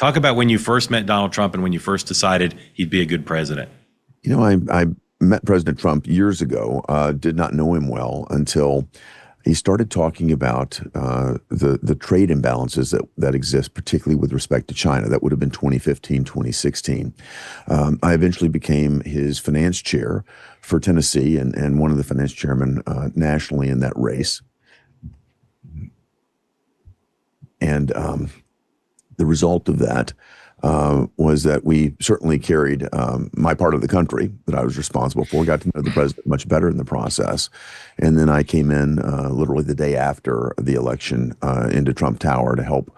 Talk about when you first met Donald Trump and when you first decided he'd be a good president. I met President Trump years ago, did not know him well until he started talking about the trade imbalances that exist, particularly with respect to China. That would have been 2015, 2016. I eventually became his finance chair for Tennessee and one of the finance chairmen nationally in that race. And the result of that was that we certainly carried my part of the country that I was responsible for, got to know the president much better in the process. And then I came in literally the day after the election into Trump Tower to help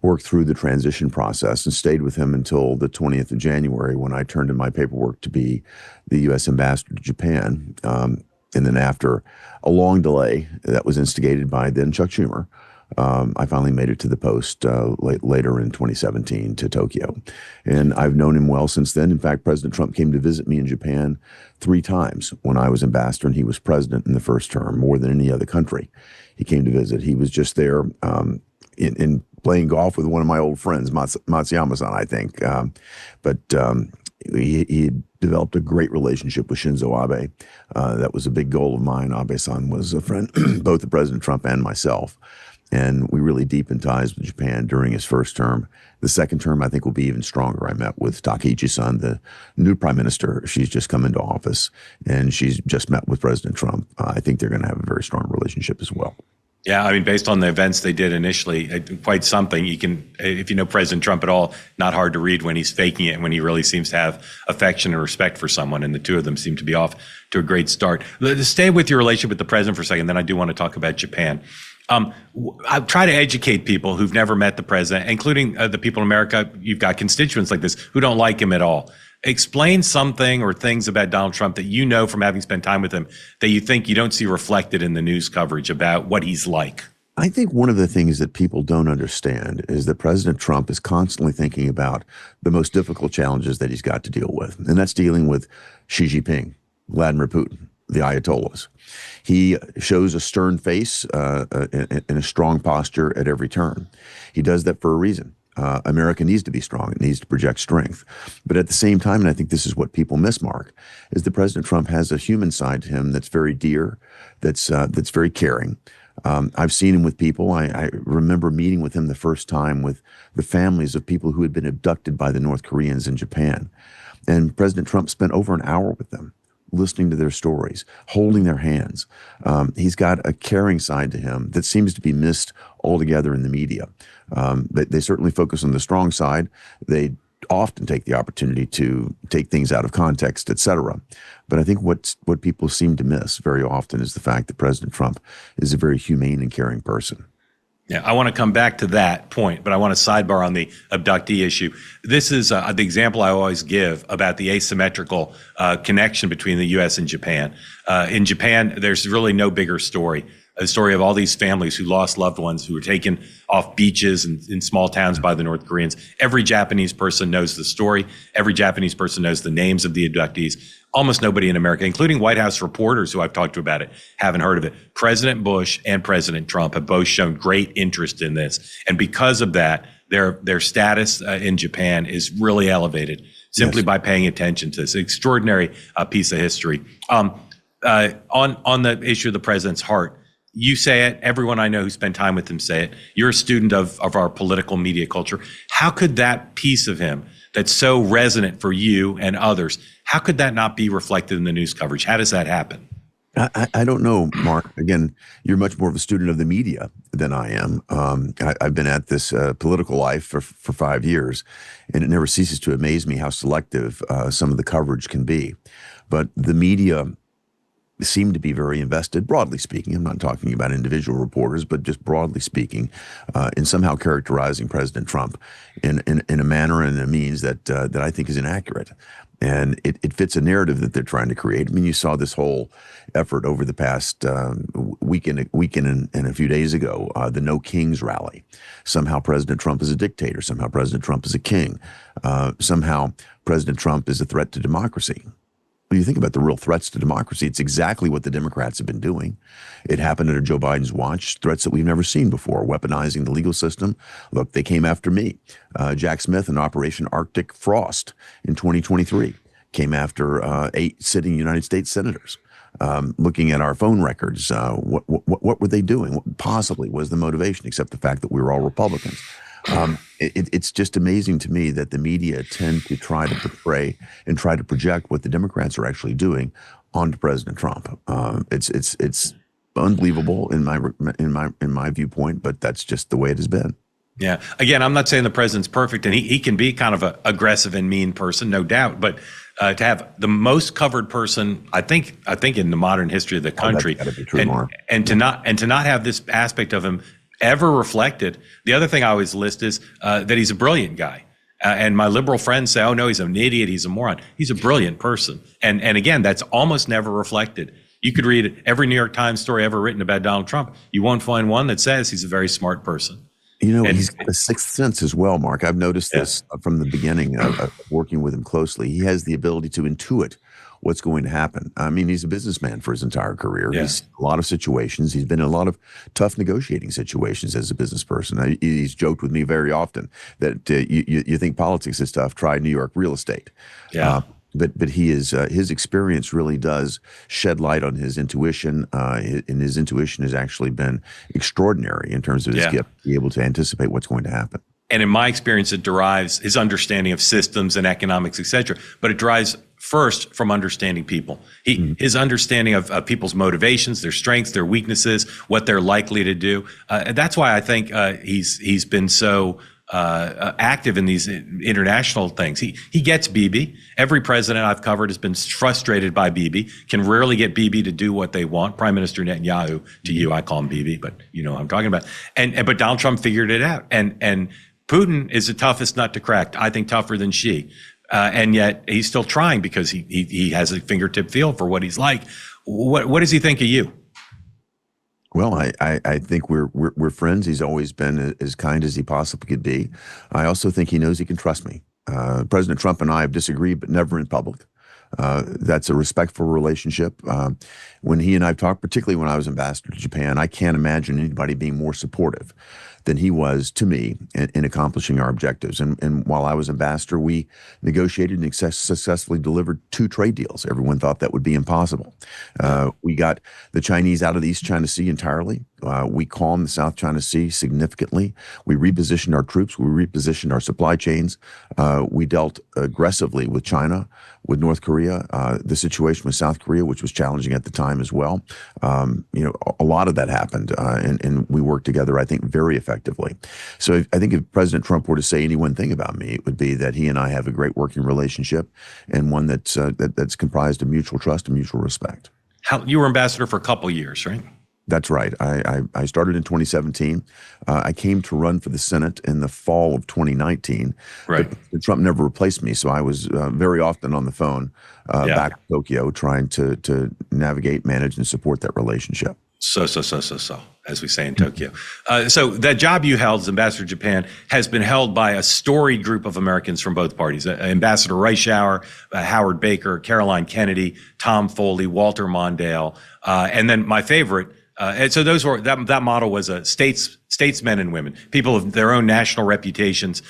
work through the transition process and stayed with him until the 20th of January when I turned in my paperwork to be the U.S. ambassador to Japan. And then after a long delay that was instigated by then Chuck Schumer, I finally made it to the post later in 2017 to Tokyo. And I've known him well since then. In fact, President Trump came to visit me in Japan 3 times when I was ambassador and he was president in the first term, more than any other country. He came to visit. He was just there in playing golf with one of my old friends, Matsuyama-san, I think. But he developed a great relationship with Shinzo Abe. That was a big goal of mine. Abe-san was a friend, both of President Trump and myself. And we really deepened ties with Japan during his first term. The second term, I think, will be even stronger. I met with Takaichi-san, the new prime minister. She's just come into office, and she's just met with President Trump. I think they're going to have a very strong relationship as well. Yeah, I mean, based on the events they did initially, quite something. You can, if you know President Trump at all, not hard to read when he's faking it and when he really seems to have affection and respect for someone. And the two of them seem to be off to a great start. Let's stay with your relationship with the president for a second. Then I do want to talk about Japan. I try to educate people who've never met the president, including the people in America. You've got constituents like this who don't like him at all. Explain something or things about Donald Trump that you know from having spent time with him that you think you don't see reflected in the news coverage about what he's like. I think one of the things that people don't understand is that President Trump is constantly thinking about the most difficult challenges that he's got to deal with. And that's dealing with Xi Jinping, Vladimir Putin, the Ayatollahs. He shows a stern face and a strong posture at every turn. He does that for a reason. America needs to be strong. It needs to project strength. But at the same time, and I think this is what people miss, Mark, is that President Trump has a human side to him that's very dear, that's very caring. I've seen him with people. I remember meeting with him the first time with the families of people who had been abducted by the North Koreans in Japan. And President Trump spent over an hour with them, listening to their stories, holding their hands. He's got a caring side to him that seems to be missed altogether in the media. They certainly focus on the strong side. They often take the opportunity to take things out of context, et cetera. But I think what people seem to miss very often is the fact that President Trump is a very humane and caring person. Yeah, I want to come back to that point, but I want to sidebar on the abductee issue. This is the example I always give about the asymmetrical connection between the U.S. and Japan. In Japan, there's really no bigger story. A story of all these families who lost loved ones who were taken off beaches and in small towns by the North Koreans. Every Japanese person knows the story. Every Japanese person knows the names of the abductees. Almost nobody in America, including White House reporters who I've talked to about it, haven't heard of it. President Bush and President Trump have both shown great interest in this. And because of that, their status in Japan is really elevated simply by paying attention to this extraordinary piece of history. On the issue of the president's heart, you say it, everyone I know who spent time with him say it. You're a student of our political media culture. How could that piece of him that's so resonant for you and others, how could that not be reflected in the news coverage? How does that happen? I don't know, Mark. Again, you're much more of a student of the media than I am. I've been at this political life for 5 years, and it never ceases to amaze me how selective some of the coverage can be. But the media seem to be very invested, broadly speaking. I'm not talking about individual reporters, but just broadly speaking, in somehow characterizing President Trump in a manner and a means that I think is inaccurate. And it fits a narrative that they're trying to create. I mean, you saw this whole effort over the past weekend and a few days ago, the No Kings rally. Somehow President Trump is a dictator. Somehow President Trump is a king. Somehow President Trump is a threat to democracy. When you think about the real threats to democracy, it's exactly what the Democrats have been doing. It happened under Joe Biden's watch, threats that we've never seen before, weaponizing the legal system. Look, they came after me. Jack Smith in Operation Arctic Frost in 2023 came after 8 sitting United States senators. Looking at our phone records, what were they doing? What possibly was the motivation, except the fact that we were all Republicans? It's just amazing to me that the media tend to try to portray and try to project what the Democrats are actually doing onto President Trump. It's unbelievable in my viewpoint, but that's just the way it has been. Yeah. Again, I'm not saying the president's perfect, and he can be kind of an aggressive and mean person, no doubt. But to have the most covered person, I think in the modern history of the country, that's gotta be true, Mark. and to not have this aspect of him ever reflected. The other thing I always list is that he's a brilliant guy. And my liberal friends say, oh, no, he's an idiot, he's a moron. He's a brilliant person. And again, that's almost never reflected. You could read every New York Times story ever written about Donald Trump. You won't find one that says he's a very smart person. You know, he's got a sixth sense as well, Mark. I've noticed this from the beginning of working with him closely. He has the ability to intuit what's going to happen. I mean, he's a businessman for his entire career. Yeah. He's a lot of situations. He's been in a lot of tough negotiating situations as a business person. He's joked with me very often that you think politics is tough, try New York real estate. Yeah. But he is his experience really does shed light on his intuition, and his intuition has actually been extraordinary in terms of his gift to be able to anticipate what's going to happen. And in my experience, it derives his understanding of systems and economics, et cetera. But it derives first from understanding people. His understanding of people's motivations, their strengths, their weaknesses, what they're likely to do. And that's why I think he's been so active in these international things. He gets Bibi. Every president I've covered has been frustrated by Bibi, can rarely get Bibi to do what they want. Prime Minister Netanyahu, to you, I call him Bibi, but you know what I'm talking about. But Donald Trump figured it out. And Putin is the toughest nut to crack, I think tougher than Xi. And yet he's still trying because he has a fingertip feel for what he's like. What does he think of you? Well, I think we're friends. He's always been as kind as he possibly could be. I also think he knows he can trust me. President Trump and I have disagreed, but never in public. That's a respectful relationship. When he and I've talked, particularly when I was ambassador to Japan, I can't imagine anybody being more supportive than he was to me in accomplishing our objectives. And while I was ambassador, we negotiated and successfully delivered 2 trade deals. Everyone thought that would be impossible. We got the Chinese out of the East China Sea entirely. We calmed the South China Sea significantly. We repositioned our troops. We repositioned our supply chains. We dealt aggressively with China, with North Korea, the situation with South Korea, which was challenging at the time as well. A lot of that happened, and we worked together, I think, very effectively. So I think if President Trump were to say any one thing about me, it would be that he and I have a great working relationship, and one that's comprised of mutual trust and mutual respect. You were ambassador for a couple of years, right? That's right. I started in 2017. I came to run for the Senate in the fall of 2019. Right. But Trump never replaced me, so I was very often on the phone back in Tokyo trying to navigate, manage, and support that relationship. So, as we say in Tokyo. So that job you held as ambassador to Japan has been held by a storied group of Americans from both parties. Ambassador Reischauer, Howard Baker, Caroline Kennedy, Tom Foley, Walter Mondale, and then my favorite. And so those were that model was statesmen and women, people of their own national reputations,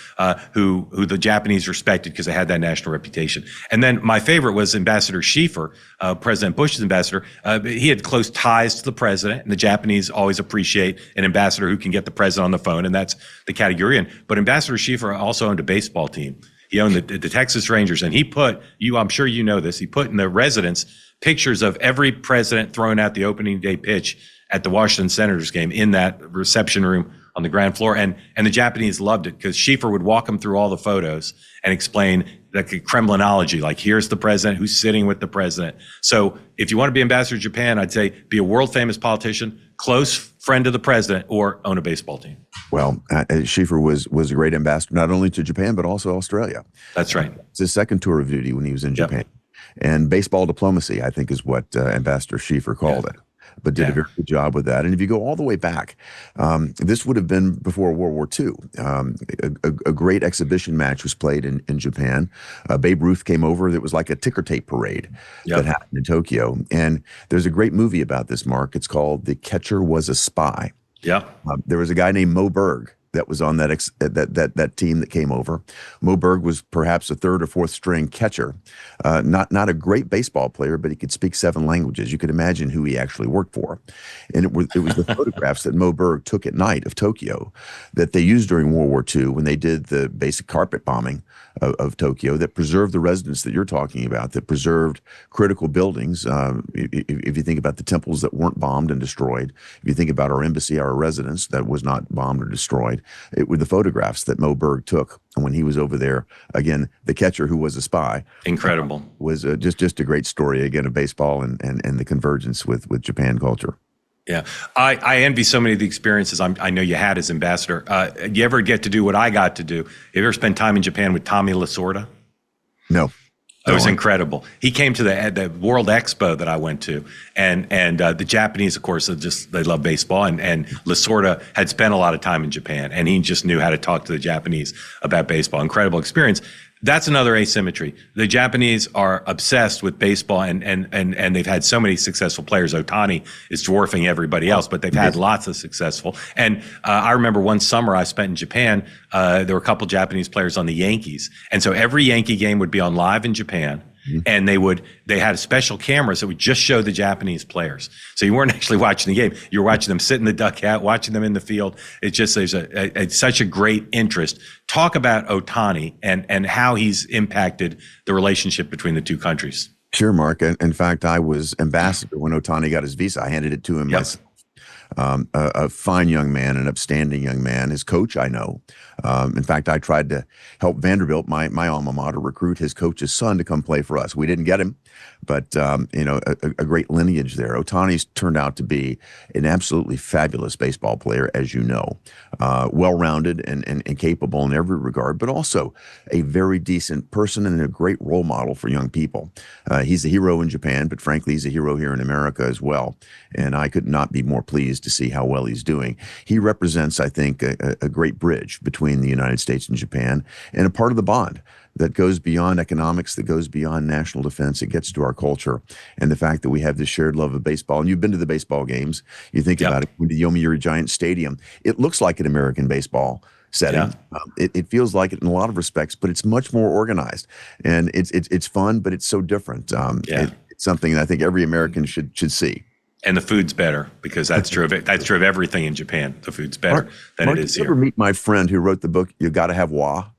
who the Japanese respected because they had that national reputation. And then my favorite was Ambassador Schieffer, President Bush's ambassador. He had close ties to the president, and the Japanese always appreciate an ambassador who can get the president on the phone, and that's the category in. But Ambassador Schieffer also owned a baseball team. He owned the Texas Rangers, and he put I'm sure you know this, he put in the residence pictures of every president throwing out the opening day pitch at the Washington Senators game in that reception room on the ground floor. And the Japanese loved it because Schieffer would walk them through all the photos and explain the Kremlinology, like here's the president, who's sitting with the president. So if you want to be ambassador to Japan, I'd say be a world famous politician, close friend of the president, or own a baseball team. Well, Schieffer was a great ambassador, not only to Japan, but also Australia. That's right. It's his second tour of duty when he was in Japan. And baseball diplomacy, I think, is what Ambassador Schieffer called it. but did a Yeah. very good job with that. And if you go all the way back, this would have been before World War II. A great exhibition match was played in Japan. Babe Ruth came over. It was like a ticker tape parade that Yep. happened in Tokyo. And there's a great movie about this, Mark. It's called The Catcher Was a Spy. Yep. There was a guy named Mo Berg that was on that team that came over. Mo Berg was perhaps a third or fourth string catcher, not a great baseball player, but he could speak 7 languages. You could imagine who he actually worked for, and it was the photographs that Mo Berg took at night of Tokyo that they used during World War II when they did the basic carpet bombing of Tokyo that preserved the residents that you're talking about, that preserved critical buildings. If you think about the temples that weren't bombed and destroyed, if you think about our embassy, our residence that was not bombed or destroyed, it were the photographs that Mo Berg took when he was over there. Again, the catcher who was a spy. Incredible. Was just a great story, again, of baseball and the convergence with Japan culture. Yeah. I envy so many of the experiences I know you had as ambassador. You ever get to do what I got to do? Have you ever spent time in Japan with Tommy Lasorda? No. It was incredible. He came to the World Expo that I went to, and the Japanese, of course, they love baseball, and Lasorda had spent a lot of time in Japan, and he just knew how to talk to the Japanese about baseball. Incredible experience. That's another asymmetry. The Japanese are obsessed with baseball, and they've had so many successful players. Ohtani is dwarfing everybody else, but they've had lots of successful. And I remember one summer I spent in Japan. There were a couple Japanese players on the Yankees, and so every Yankee game would be on live in Japan. And they had special cameras that would just show the Japanese players. So you weren't actually watching the game. You were watching them sit in the dugout, watching them in the field. It's just, it's such a great interest. Talk about Ohtani and how he's impacted the relationship between the two countries. Sure, Mark. In fact, I was ambassador when Ohtani got his visa. I handed it to him myself. A fine young man, an upstanding young man. His coach, I know. In fact, I tried to help Vanderbilt, my alma mater, recruit his coach's son to come play for us. We didn't get him, but a great lineage there. Ohtani's turned out to be an absolutely fabulous baseball player, as you know, well-rounded and capable in every regard, but also a very decent person and a great role model for young people. He's a hero in Japan, but frankly, he's a hero here in America as well. And I could not be more pleased to see how well he's doing. He represents, I think, a great bridge between the United States and Japan, and a part of the bond that goes beyond economics, that goes beyond national defense. It gets to our culture and the fact that we have this shared love of baseball. And you've been to the baseball games. You think about it, when the Yomiuri Giants Stadium, it looks like an American baseball setting. It feels like it in a lot of respects, but it's much more organized, and it's fun, but it's so different. It's something that I think every American should see. And the food's better, because that's true of it. That's true of everything in Japan. The food's better than it is did you here. ever meet my friend who wrote the book, You Gotta Have Wa?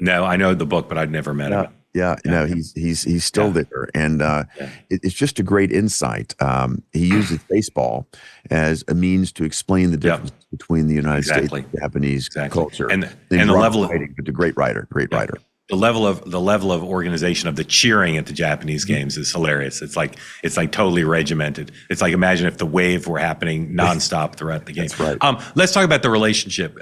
No, I know the book, but I'd never met him. No, he's still there, and it's just a great insight. He uses baseball as a means to explain the difference between the United States and Japanese culture, and the level of writing, but a great writer. The level of organization of the cheering at the Japanese games is hilarious. It's like totally regimented. It's like, imagine if the wave were happening nonstop throughout the game. That's right. Let's talk about the relationship.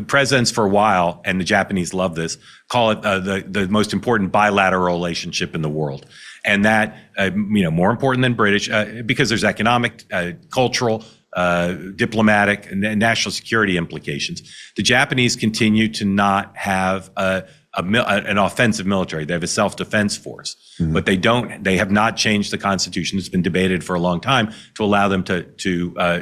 Presidents for a while, and the Japanese love this, call it the most important bilateral relationship in the world. And that, more important than British, because there's economic, cultural, diplomatic, and national security implications. The Japanese continue to not have an offensive military. They have a self-defense force, but they have not changed the Constitution. It's been debated for a long time to allow them to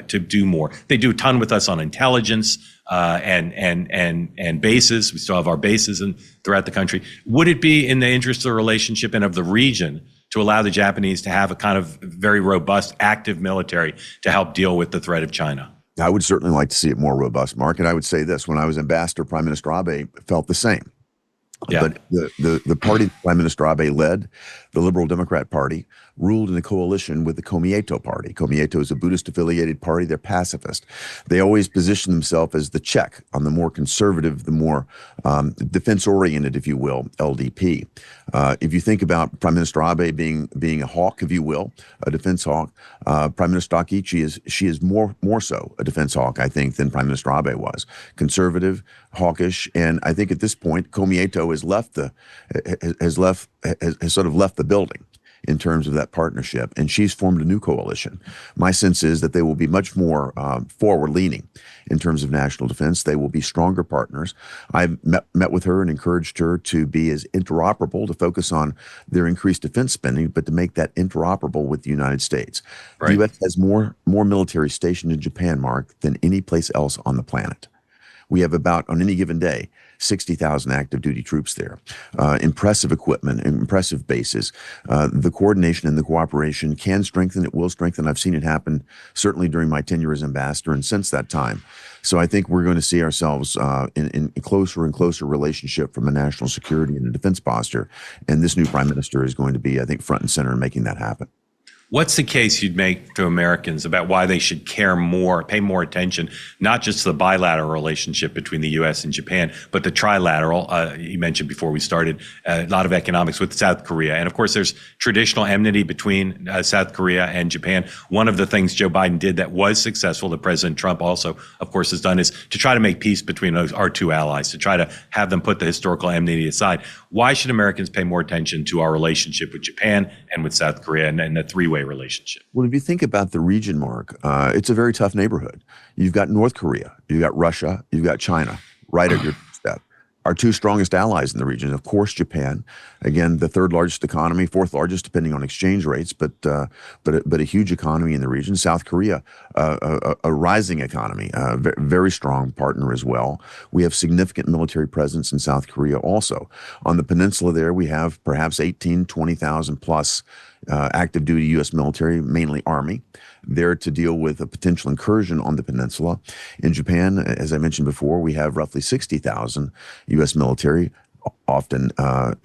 do more. They do a ton with us on intelligence and bases. We still have our bases throughout the country. Would it be in the interest of the relationship and of the region to allow the Japanese to have a kind of very robust, active military to help deal with the threat of China? I would certainly like to see it more robust, Mark. And I would say this: when I was ambassador, Prime Minister Abe felt the same. But the party that Prime Minister Abe led, the Liberal Democrat Party, ruled in a coalition with the Komieto Party. Komieto is a Buddhist-affiliated party. They're pacifist. They always position themselves as the check on the more conservative, the more defense-oriented, if you will, LDP. If you think about Prime Minister Abe being a hawk, if you will, a defense hawk, Prime Minister Takichi is more so a defense hawk, I think, than Prime Minister Abe was. Conservative, hawkish, and I think at this point, Komieto has sort of left the building. in terms of that partnership, and she's formed a new coalition. My sense is that they will be much more forward-leaning in terms of national defense. They will be stronger partners. I've met with her and encouraged her to be as interoperable, to focus on their increased defense spending, but to make that interoperable with the United States. The Right. U.S. has more military stationed in Japan, Mark, than any place else on the planet. We have about, on any given day, 60,000 active duty troops there. Impressive equipment, impressive bases. The coordination and the cooperation can strengthen, it will strengthen. I've seen it happen certainly during my tenure as ambassador and since that time. So I think we're going to see ourselves in closer and closer relationship from a national security and a defense posture. And this new prime minister is going to be, I think, front and center in making that happen. What's the case you'd make to Americans about why they should care more, pay more attention, not just to the bilateral relationship between the U.S. and Japan, but the trilateral? You mentioned before we started a lot of economics with South Korea. And of course, there's traditional enmity between South Korea and Japan. One of the things Joe Biden did that was successful, that President Trump also, of course, has done, is to try to make peace between our two allies, to try to have them put the historical enmity aside. Why should Americans pay more attention to our relationship with Japan and with South Korea and the three-way relationship? Well, if you think about the region, Mark, it's a very tough neighborhood. You've got North Korea, you've got Russia, you've got China right at your step. Our two strongest allies in the region, of course, Japan, again, the third largest economy, fourth largest depending on exchange rates, but a huge economy in the region. South Korea, a rising economy, very strong partner as well. We have significant military presence in South Korea also. On the peninsula there, we have perhaps 18, 20,000 plus active duty U.S. military, mainly Army, there to deal with a potential incursion on the peninsula. In Japan, as I mentioned before, we have roughly 60,000 U.S. military, often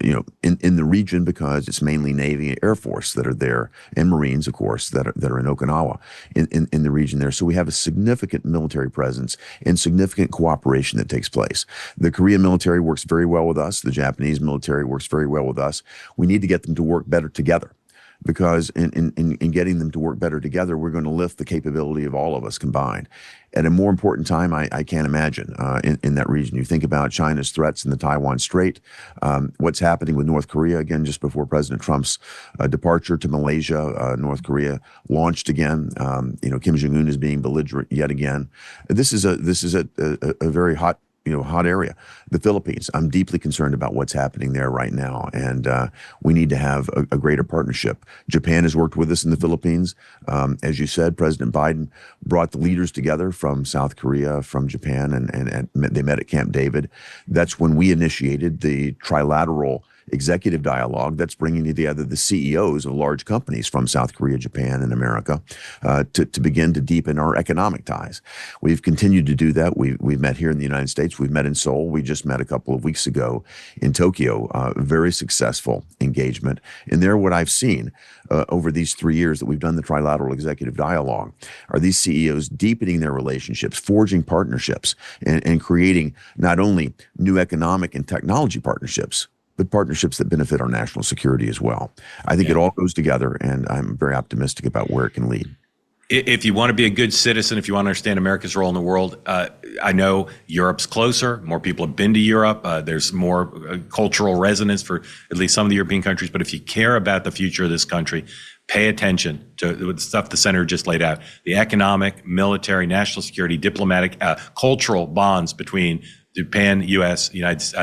in the region, because it's mainly Navy and Air Force that are there, and Marines, of course, that are in Okinawa in the region there. So we have a significant military presence and significant cooperation that takes place. The Korean military works very well with us. The Japanese military works very well with us. We need to get them to work better together, because in getting them to work better together, we're going to lift the capability of all of us combined. At a more important time, I can't imagine in that region. You think about China's threats in the Taiwan Strait, what's happening with North Korea, again, just before President Trump's departure to Malaysia. North Korea launched again. Kim Jong-un is being belligerent yet again. This is a very hot area. The Philippines, I'm deeply concerned about what's happening there right now, and we need to have a greater partnership. Japan has worked with us in the Philippines. As you said, President Biden brought the leaders together from South Korea, from Japan, and they met at Camp David. That's when we initiated the trilateral executive dialogue that's bringing together the CEOs of large companies from South Korea, Japan, and America to begin to deepen our economic ties. We've continued to do that. We've met here in the United States. We've met in Seoul. We just met a couple of weeks ago in Tokyo. Very successful engagement. And there, what I've seen over these 3 years that we've done the trilateral executive dialogue are these CEOs deepening their relationships, forging partnerships, and creating not only new economic and technology partnerships, but partnerships that benefit our national security as well. I think it all goes together, and I'm very optimistic about where it can lead. If you want to be a good citizen, if you want to understand America's role in the world, I know Europe's closer. More people have been to Europe. There's more cultural resonance for at least some of the European countries. But if you care about the future of this country, pay attention to the stuff the senator just laid out: the economic, military, national security, diplomatic, cultural bonds between Japan, U.S.,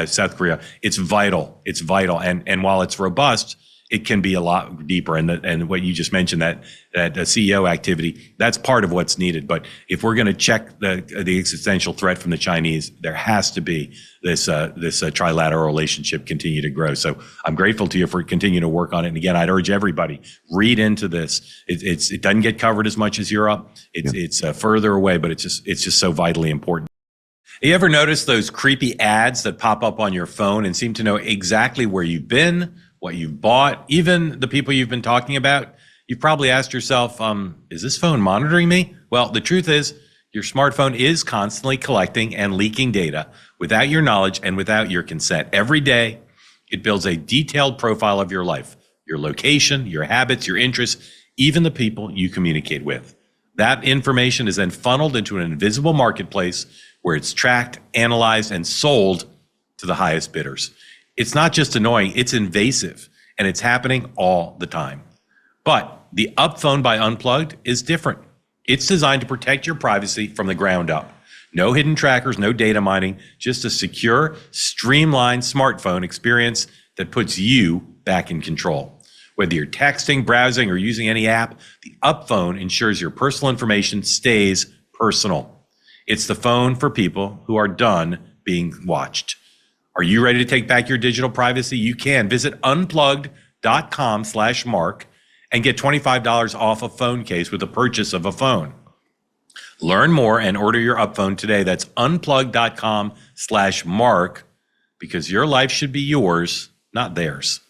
South Korea. It's vital. It's vital. And while it's robust, it can be a lot deeper. And what you just mentioned, that CEO activity, that's part of what's needed. But if we're going to check the existential threat from the Chinese, there has to be this trilateral relationship continue to grow. So I'm grateful to you for continuing to work on it. And again, I'd urge everybody, read into this. It doesn't get covered as much as Europe. It's further away, but it's just so vitally important. You ever notice those creepy ads that pop up on your phone and seem to know exactly where you've been, what you've bought, even the people you've been talking about? You've probably asked yourself, is this phone monitoring me? Well, the truth is, your smartphone is constantly collecting and leaking data without your knowledge and without your consent. Every day, it builds a detailed profile of your life, your location, your habits, your interests, even the people you communicate with. That information is then funneled into an invisible marketplace where it's tracked, analyzed, and sold to the highest bidders. It's not just annoying, it's invasive. and it's happening all the time. But the UpPhone by Unplugged is different. It's designed to protect your privacy from the ground up. No hidden trackers, no data mining, just a secure, streamlined smartphone experience that puts you back in control. Whether you're texting, browsing, or using any app, the UpPhone ensures your personal information stays personal. It's the phone for people who are done being watched. Are you ready to take back your digital privacy? You can. Visit unplugged.com/Mark and get $25 off a phone case with the purchase of a phone. Learn more and order your UpPhone today. That's unplugged.com/Mark, because your life should be yours, not theirs.